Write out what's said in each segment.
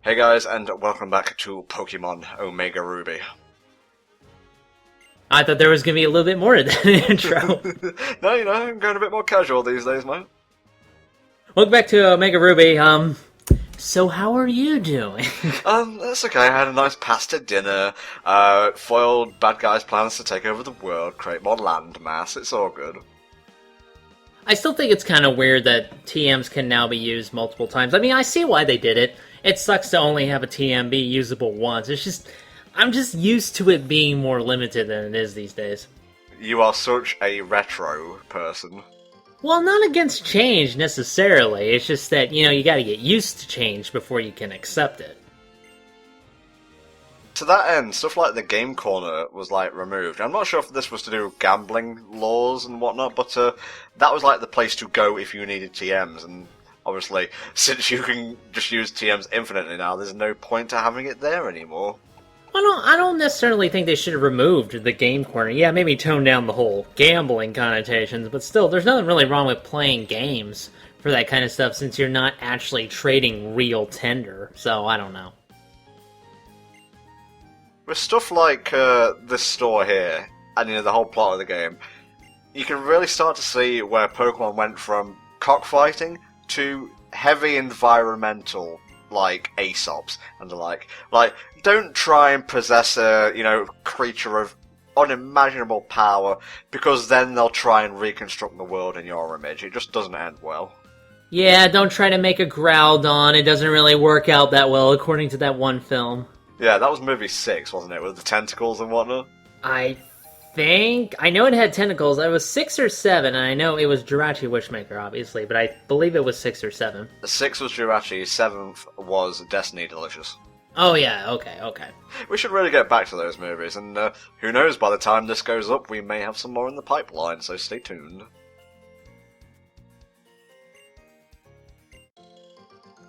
Hey guys, and welcome back to Pokemon Omega Ruby. I thought there was going to be a little bit more to that intro. No, you know, I'm going a bit more casual these days, mate. Welcome back to Omega Ruby. So how are you doing? That's okay. I had a nice pasta dinner, foiled bad guys' plans to take over the world, create more land mass. It's all good. I still think it's kind of weird that TMs can now be used multiple times. I mean, I see why they did it. It sucks to only have a TM be usable once. It's just, I'm just used to it being more limited than it is these days. You are such a retro person. Well, not against change, necessarily. It's just that, you know, you gotta get used to change before you can accept it. To that end, stuff like the game corner was, like, removed. I'm not sure if this was to do with gambling laws and whatnot, but that was, like, the place to go if you needed TMs, and obviously, since you can just use TMs infinitely now, there's no point to having it there anymore. I don't necessarily think they should have removed the game corner. Yeah, maybe tone down the whole gambling connotations, but still, there's nothing really wrong with playing games for that kind of stuff since you're not actually trading real tender, so I don't know. With stuff like this store here, and you know, the whole plot of the game, you can really start to see where Pokemon went from cockfighting to heavy environmental, like Aesops and the like. Like, don't try and possess a, you know, creature of unimaginable power, because then they'll try and reconstruct the world in your image. It just doesn't end well. Yeah, don't try to make a Groudon. It doesn't really work out that well, according to that one film. Yeah, that was movie 6, wasn't it, with the tentacles and whatnot? I know it had tentacles. It was 6 or 7, and I know it was Jirachi Wishmaker, obviously, but I believe it was 6 or 7. 6 was Jirachi, 7th was Destiny Delicious. Oh yeah, okay. We should really get back to those movies, and who knows, by the time this goes up, we may have some more in the pipeline, so stay tuned.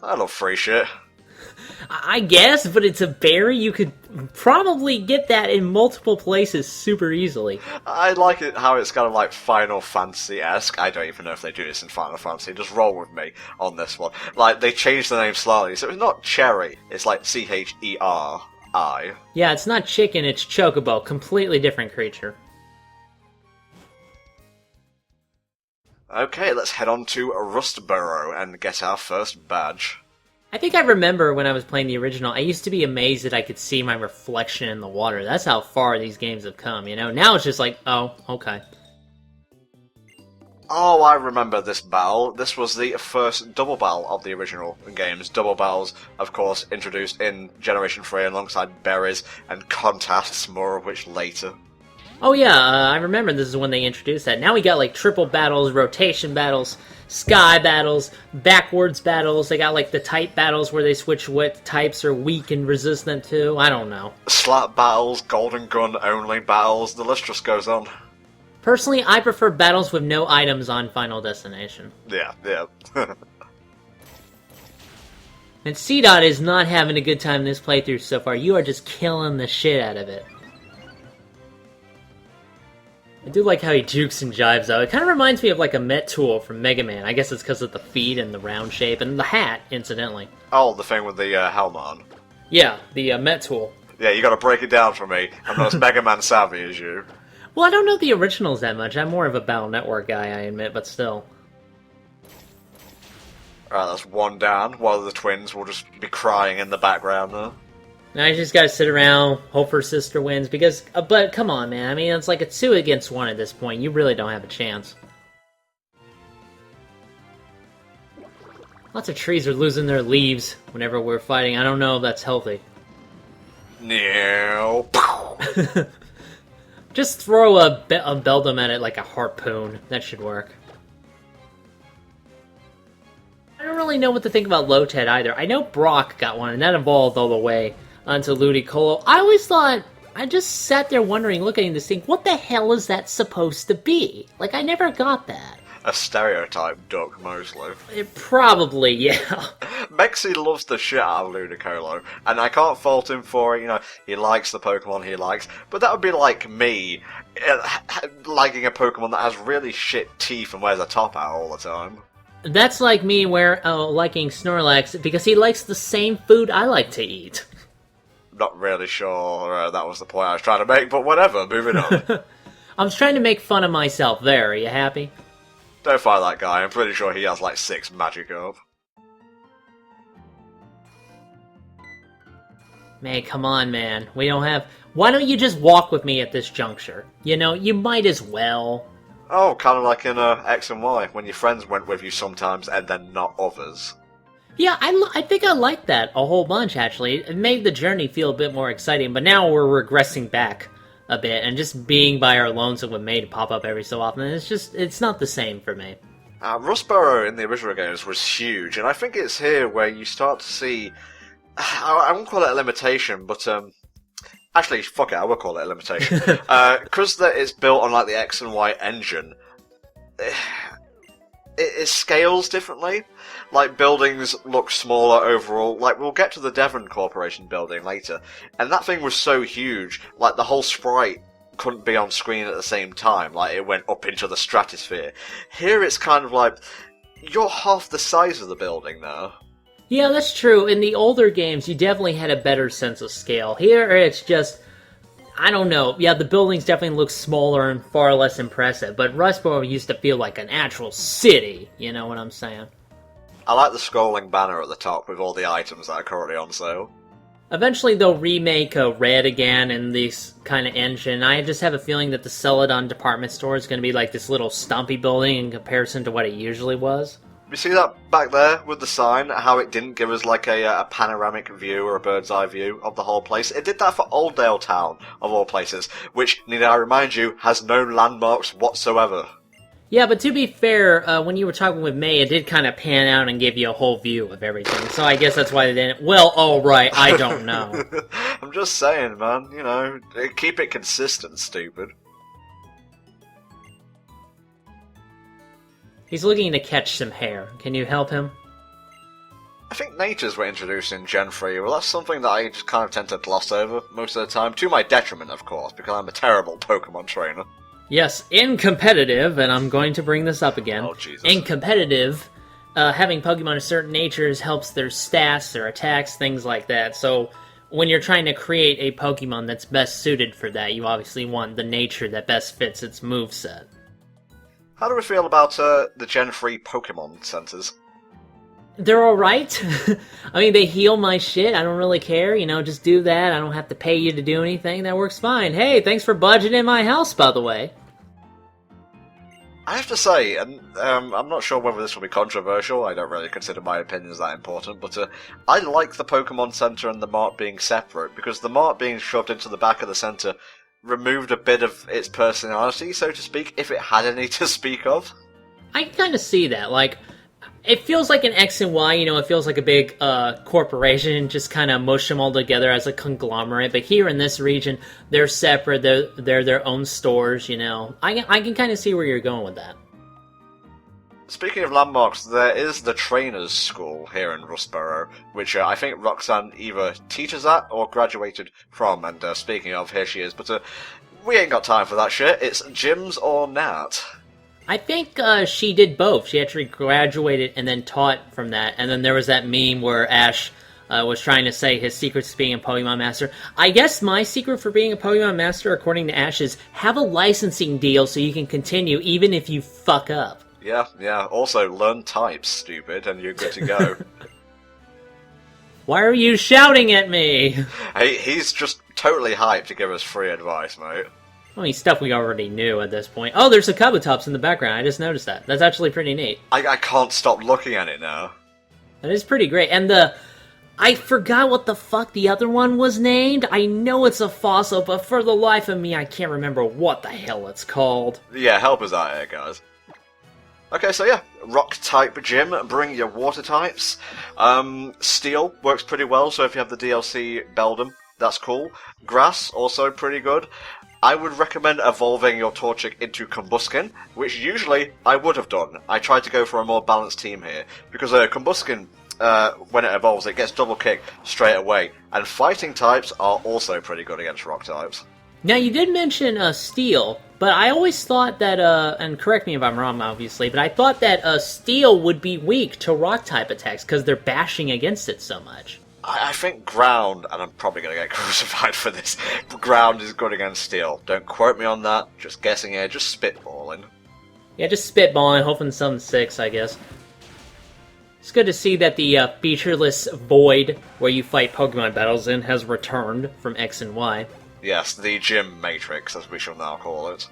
I love free shit. I guess, but it's a berry. You could probably get that in multiple places super easily. I like it how it's kind of like Final Fantasy-esque. I don't even know if they do this in Final Fantasy. Just roll with me on this one. Like, they changed the name slightly, so it's not Cherry. It's like C-H-E-R-I. Yeah, it's not chicken, it's Chocobo. Completely different creature. Okay, let's head on to Rustboro and get our first badge. I think I remember when I was playing the original, I used to be amazed that I could see my reflection in the water. That's how far these games have come, you know? Now it's just like, oh, okay. Oh, I remember this battle. This was the first double battle of the original games. Double battles, of course, introduced in Generation 3 alongside berries and contests, more of which later. Oh yeah, I remember this is when they introduced that. Now we got like triple battles, rotation battles, sky battles, backwards battles. They got like the type battles where they switch what types are weak and resistant to. I don't know. Slap battles, golden gun only battles, the list just goes on. Personally, I prefer battles with no items on Final Destination. Yeah. And C-Dot is not having a good time in this playthrough so far. You are just killing the shit out of it. I do like how he jukes and jives, though. It kind of reminds me of like a Met Tool from Mega Man. I guess it's because of the feet and the round shape, and the hat, incidentally. Oh, the thing with the helmet on. Yeah, the Met Tool. Yeah, you gotta break it down for me. I'm not as Mega Man savvy as you. Well, I don't know the originals that much. I'm more of a Battle Network guy, I admit, but still. Alright, that's one down, while the twins will just be crying in the background there. Now you just gotta sit around, hope her sister wins, because, but come on, man, I mean, it's like a 2 against 1 at this point, you really don't have a chance. Lots of trees are losing their leaves whenever we're fighting, I don't know if that's healthy. No. Just throw a Beldum at it like a harpoon, that should work. I don't really know what to think about Lotad either. I know Brock got one, and that evolved all the way onto Ludicolo. I always thought, I just sat there wondering, looking at this thing, what the hell is that supposed to be? Like, I never got that. A stereotype duck, mostly. Probably, yeah. Mexi loves the shit out of Ludicolo, and I can't fault him for it, you know, he likes the Pokemon he likes, but that would be like me liking a Pokemon that has really shit teeth and wears a top hat all the time. That's like me liking Snorlax because he likes the same food I like to eat. Not really sure that was the point I was trying to make, but whatever, moving on. I was trying to make fun of myself there, are you happy? Don't fight that guy, I'm pretty sure he has like 6 magic up. Man, come on, man. We don't have... Why don't you just walk with me at this juncture? You know, you might as well. Oh, kind of like in X and Y, when your friends went with you sometimes and then not others. Yeah, I think I like that a whole bunch, actually. It made the journey feel a bit more exciting, but now we're regressing back a bit, and just being by our lonesome with May to pop up every so often, it's not the same for me. Rustboro in the original games was huge, and I think it's here where you start to see... I won't call it a limitation, but actually, fuck it, I will call it a limitation. Because it's built on like the X and Y engine, it scales differently. Like, buildings look smaller overall. Like, we'll get to the Devon Corporation building later, and that thing was so huge, like, the whole sprite couldn't be on screen at the same time. Like, it went up into the stratosphere. Here it's kind of like, you're half the size of the building now. Yeah, that's true. In the older games, you definitely had a better sense of scale. Here, it's just... I don't know. Yeah, the buildings definitely look smaller and far less impressive, but Rustboro used to feel like an actual city, you know what I'm saying? I like the scrolling banner at the top with all the items that are currently on sale. Eventually, they'll remake Red again in this kind of engine. I just have a feeling that the Celadon department store is going to be like this little stumpy building in comparison to what it usually was. You see that back there with the sign, how it didn't give us like a panoramic view or a bird's eye view of the whole place? It did that for Oldale Town, of all places, which, need I remind you, has no landmarks whatsoever. Yeah, but to be fair, when you were talking with May, it did kind of pan out and give you a whole view of everything, so I guess that's why they didn't... Well, alright, I don't know. I'm just saying, man, you know, keep it consistent, stupid. He's looking to catch some hair. Can you help him? I think natures were introduced in Gen 3, well that's something that I just kind of tend to gloss over most of the time, to my detriment of course, because I'm a terrible Pokemon trainer. Yes, in competitive, and I'm going to bring this up again. Oh, Jesus. In competitive, having Pokemon of certain natures helps their stats, their attacks, things like that, so when you're trying to create a Pokemon that's best suited for that, you obviously want the nature that best fits its moveset. How do we feel about the Gen 3 Pokemon centers? They're alright. I mean, they heal my shit. I don't really care. You know, just do that. I don't have to pay you to do anything. That works fine. Hey, thanks for budgeting my house, by the way. I have to say, and I'm not sure whether this will be controversial, I don't really consider my opinions that important, but I like the Pokemon Center and the Mart being separate, because the Mart being shoved into the back of the center removed a bit of its personality, so to speak, if it had any to speak of. I can kind of see that. Like, it feels like an X and Y, you know, it feels like a big corporation, just kind of mush them all together as a conglomerate, but here in this region, they're separate, they're their own stores, you know. I can kind of see where you're going with that. Speaking of landmarks, there is the Trainers School here in Rustboro, which I think Roxanne either teaches at or graduated from, and speaking of, here she is, but we ain't got time for that shit, it's gyms or Nat. I think she did both. She actually graduated and then taught from that, and then there was that meme where Ash was trying to say his secrets to being a Pokemon Master. I guess my secret for being a Pokemon Master, according to Ash, is have a licensing deal so you can continue even if you fuck up. Yeah. Also, learn types, stupid, and you're good to go. Why are you shouting at me? Hey, he's just totally hyped to give us free advice, mate. I mean, stuff we already knew at this point. Oh, there's a Kabutops in the background. I just noticed that. That's actually pretty neat. I can't stop looking at it now. That is pretty great. And I forgot what the fuck the other one was named. I know it's a fossil, but for the life of me, I can't remember what the hell it's called. Yeah, help us out here, guys. Okay, so yeah, Rock-type gym, bring your water types. Steel works pretty well, so if you have the DLC Beldum, that's cool. Grass, also pretty good. I would recommend evolving your Torchic into Combuskin, which usually I would have done. I tried to go for a more balanced team here, because Combuskin, when it evolves, it gets double kick straight away, and fighting types are also pretty good against rock types. Now, you did mention steel, but I always thought that, and correct me if I'm wrong, obviously, but I thought that steel would be weak to rock-type attacks because they're bashing against it so much. I think ground, and I'm probably going to get crucified for this, ground is good against steel. Don't quote me on that, just guessing here, just spitballing. Yeah, just spitballing, hoping something sticks, I guess. It's good to see that the featureless void where you fight Pokemon battles in has returned from X and Y. Yes, the gym matrix, as we shall now call it.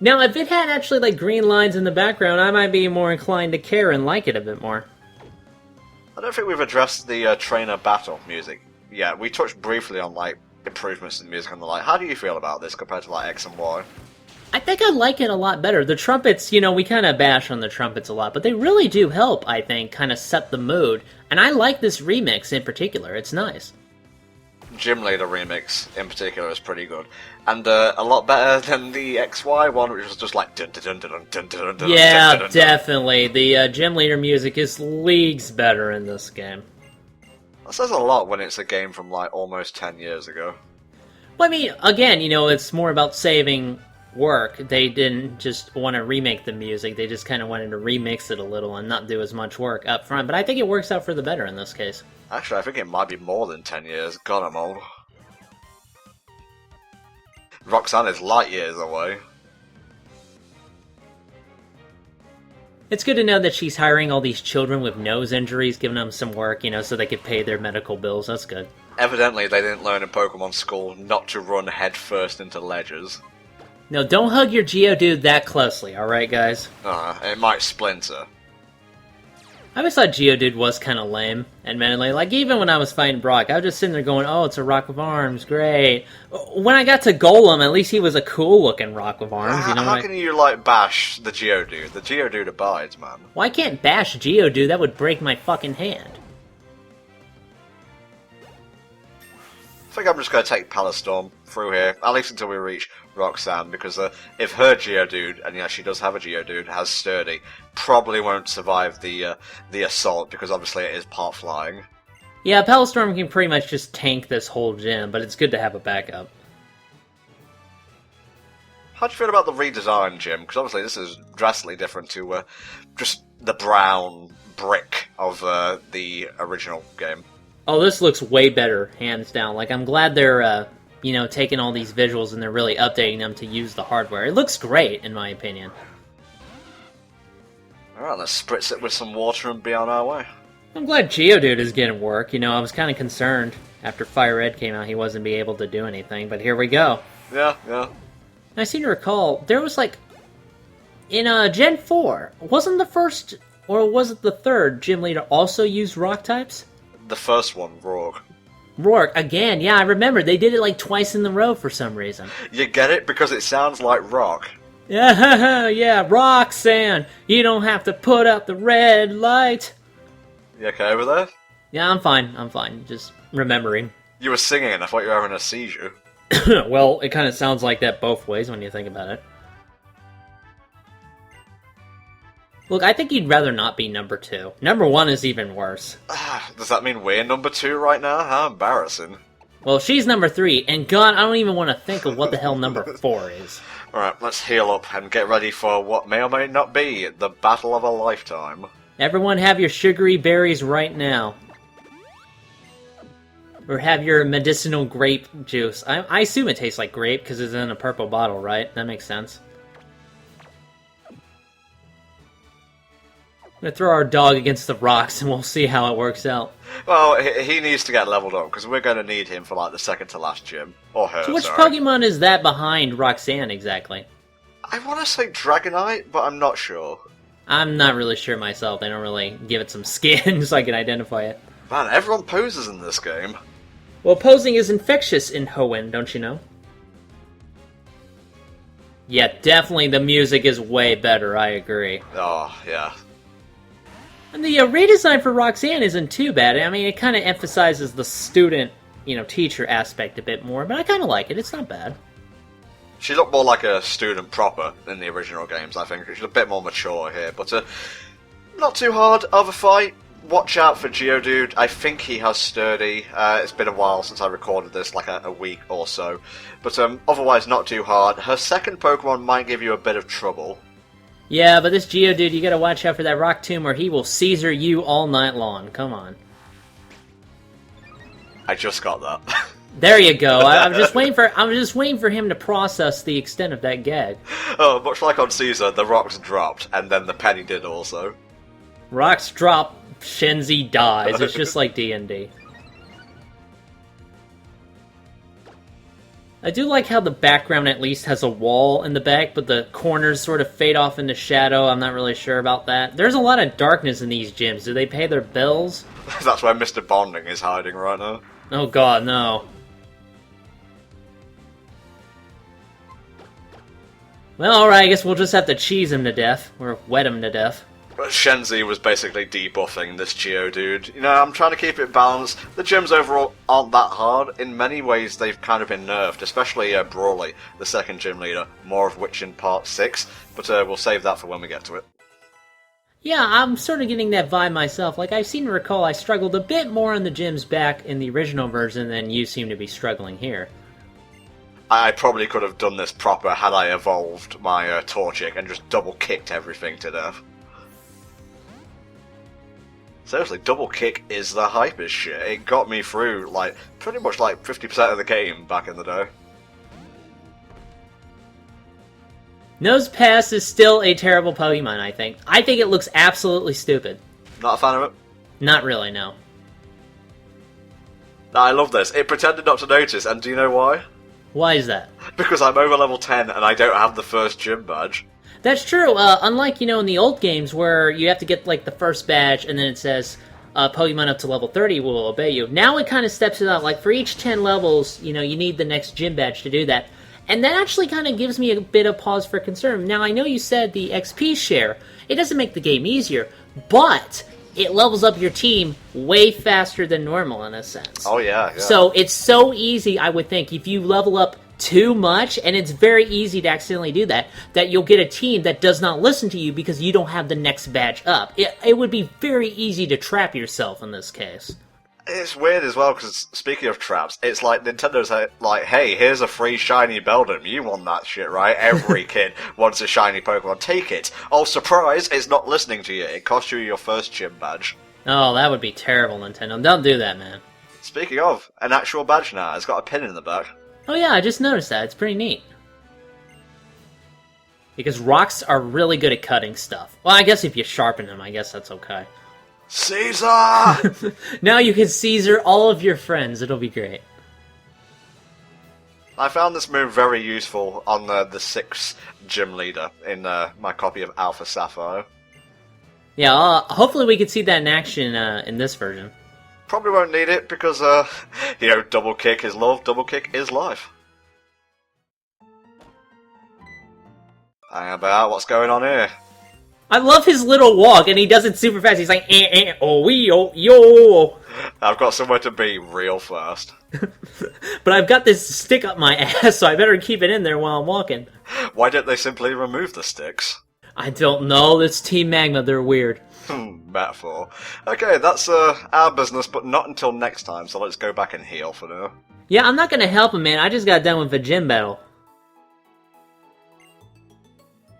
Now, if it had actually, like, green lines in the background, I might be more inclined to care and like it a bit more. I don't think we've addressed the trainer battle music yet. We touched briefly on, like, improvements in the music and the like. How do you feel about this compared to, like, X and Y? I think I like it a lot better. The trumpets, you know, we kind of bash on the trumpets a lot, but they really do help, I think, kind of set the mood. And I like this remix in particular. It's nice. Gym Leader remix, in particular, is pretty good. And a lot better than the XY one, which was just like... Yeah, definitely. The Gym Leader music is leagues better in this game. That says a lot when it's a game from, like, almost 10 years ago. Well, I mean, again, you know, it's more about saving work. They didn't just want to remake the music, they just kind of wanted to remix it a little and not do as much work up front, but I think it works out for the better in this case. Actually, I think it might be more than 10 years. God, I'm old. Roxanne is light years away. It's good to know that she's hiring all these children with nose injuries, giving them some work, you know, so they could pay their medical bills. That's good. Evidently, they didn't learn in Pokemon School not to run headfirst into ledges. No, don't hug your Geodude that closely, alright, guys? It might splinter. I always thought Geodude was kind of lame, admittedly. Like, even when I was fighting Brock, I was just sitting there going, oh, it's a Rock with Arms, great. When I got to Golem, at least he was a cool-looking Rock with Arms, you know? How can you, like, bash the Geodude? The Geodude abides, man. Well, I can't bash Geodude, that would break my fucking hand. I think I'm just going to take Pallastorm through here, at least until we reach Roxanne, because if her Geodude, and yeah, she does have a Geodude, has Sturdy, probably won't survive the assault, because obviously it is part flying. Yeah, Pallastorm can pretty much just tank this whole gym, but it's good to have a backup. How do you feel about the redesigned gym? Because obviously this is drastically different to just the brown brick of the original game. Oh, this looks way better, hands down. Like, I'm glad they're, you know, taking all these visuals and they're really updating them to use the hardware. It looks great, in my opinion. Alright, let's spritz it with some water and be on our way. I'm glad Geodude is getting work. You know, I was kind of concerned after Fire Red came out he wasn't be able to do anything, but here we go. Yeah. I seem to recall, there was, like, in Gen 4, wasn't the first, or was it the third, Gym Leader also used rock types? The first one, Rourke. Rourke, again, yeah, I remember. They did it like twice in the row for some reason. You get it? Because it sounds like rock. Yeah, Roxanne, you don't have to put up the red light. You okay over there? Yeah, I'm fine, just remembering. You were singing and I thought you were having a seizure. Well, it kind of sounds like that both ways when you think about it. Look, I think you'd rather not be number 2. Number 1 is even worse. Does that mean we're number 2 right now? How embarrassing. Well, she's number 3, and God, I don't even want to think of what the hell number 4 is. Alright, let's heal up and get ready for what may or may not be the battle of a lifetime. Everyone have your sugary berries right now. Or have your medicinal grape juice. I assume it tastes like grape, because it's in a purple bottle, right? That makes sense. I'm gonna throw our dog against the rocks and we'll see how it works out. Well, he needs to get leveled up, because we're going to need him for, like, the second to last gym. Or her, So which sorry. Pokemon is that behind Roxanne, exactly? I want to say Dragonite, but I'm not sure. I'm not really sure myself. They don't really give it some skin so I can identify it. Man, everyone poses in this game. Well, posing is infectious in Hoenn, don't you know? Yeah, definitely the music is way better, I agree. Oh, yeah. And the redesign for Roxanne isn't too bad. I mean, it kind of emphasizes the student, you know, teacher aspect a bit more, but I kind of like it. It's not bad. She looked more like a student proper in the original games, I think. She's a bit more mature here, but not too hard of a fight. watch out for Geodude. I think he has Sturdy. It's been a while since I recorded this, like a week or so. But otherwise not too hard. Her second Pokemon might give you a bit of trouble. Yeah, but this Geodude, you gotta watch out for that Rock Tomb, or he will Caesar you all night long. Come on. I just got that. There you go. I'm just waiting for him to process the extent of that gag. Oh, much like on Caesar, the rocks dropped, and then the penny did also. Rocks drop, Shenzi dies. It's just like D&D. I do like how the background at least has a wall in the back, but the corners sort of fade off into shadow. I'm not really sure about that. There's a lot of darkness in these gyms. Do they pay their bills? That's where Mr. Bonding is hiding right now. Oh god, no. Well, alright, I guess we'll just have to cheese him to death, or wet him to death. Shenzi was basically debuffing this Geodude. You know, I'm trying to keep it balanced. The gyms overall aren't that hard. In many ways, they've kind of been nerfed, especially Brawly, the second gym leader, more of which in Part 6, but we'll save that for when we get to it. Yeah, I'm sort of getting that vibe myself. Like, I seem to recall I struggled a bit more on the gyms back in the original version than you seem to be struggling here. I probably could have done this proper had I evolved my Torchic and just double-kicked everything to death. Seriously, double kick is the hypest shit. It got me through, like, pretty much like 50% of the game back in the day. Nosepass is still a terrible Pokemon, I think. I think it looks absolutely stupid. Not a fan of it? Not really, no. No, I love this. It pretended not to notice, and do you know why? Why is that? Because I'm over level 10 and I don't have the first gym badge. That's true. Unlike, in the old games where you have to get, like, the first badge and then it says, Pokemon up to level 30 will obey you. Now it kind of steps it out. Like, for each 10 levels, you need the next gym badge to do that. And that actually kind of gives me a bit of pause for concern. Now, I know you said the XP share. It doesn't make the game easier, but it levels up your team way faster than normal, in a sense. Oh, yeah. So it's so easy, I would think, if you level up too much, and it's very easy to accidentally do that, that you'll get a team that does not listen to you because you don't have the next badge up. It would be very easy to trap yourself in this case. It's weird as well, because speaking of traps, it's like Nintendo's like, hey, here's a free shiny Beldum. You want that shit, right? Every kid wants a shiny Pokemon. Take it. Oh, surprise, it's not listening to you. It cost you your first gym badge. Oh, that would be terrible, Nintendo. Don't do that, man. Speaking of, an actual badge now. It's got a pin in the back. Oh yeah, I just noticed that. It's pretty neat. Because rocks are really good at cutting stuff. Well, I guess if you sharpen them, I guess that's okay. Caesar! Now you can Caesar all of your friends. It'll be great. I found this move very useful on the 6th gym leader in my copy of Alpha Sapphire. Yeah, hopefully we can see that in action in this version. Probably won't need it because, double kick is love, double kick is life. Hang about, what's going on here? I love his little walk, and he does it super fast. He's like, oh, wee, oh, yo. I've got somewhere to be real fast. But I've got this stick up my ass, so I better keep it in there while I'm walking. Why don't they simply remove the sticks? I don't know. It's Team Magma. They're weird. Metaphor. Okay, that's our business, but not until next time, so let's go back and heal for now. Yeah, I'm not gonna help him, man. I just got done with a gym battle.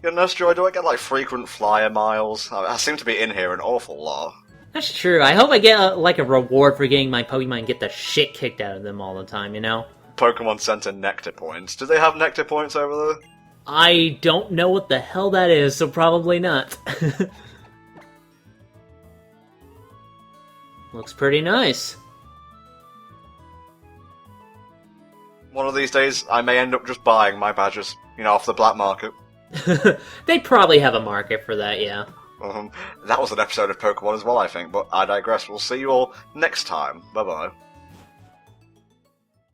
Nurse Joy, do I get, like, frequent flyer miles? I seem to be in here an awful lot. That's true. I hope I get, a reward for getting my Pokemon and get the shit kicked out of them all the time, Pokemon Center Nectar Points. Do they have Nectar Points over there? I don't know what the hell that is, so probably not. Looks pretty nice. One of these days, I may end up just buying my badges, off the black market. They probably have a market for that, yeah. That was an episode of Pokemon as well, I think, but I digress. We'll see you all next time. Bye-bye.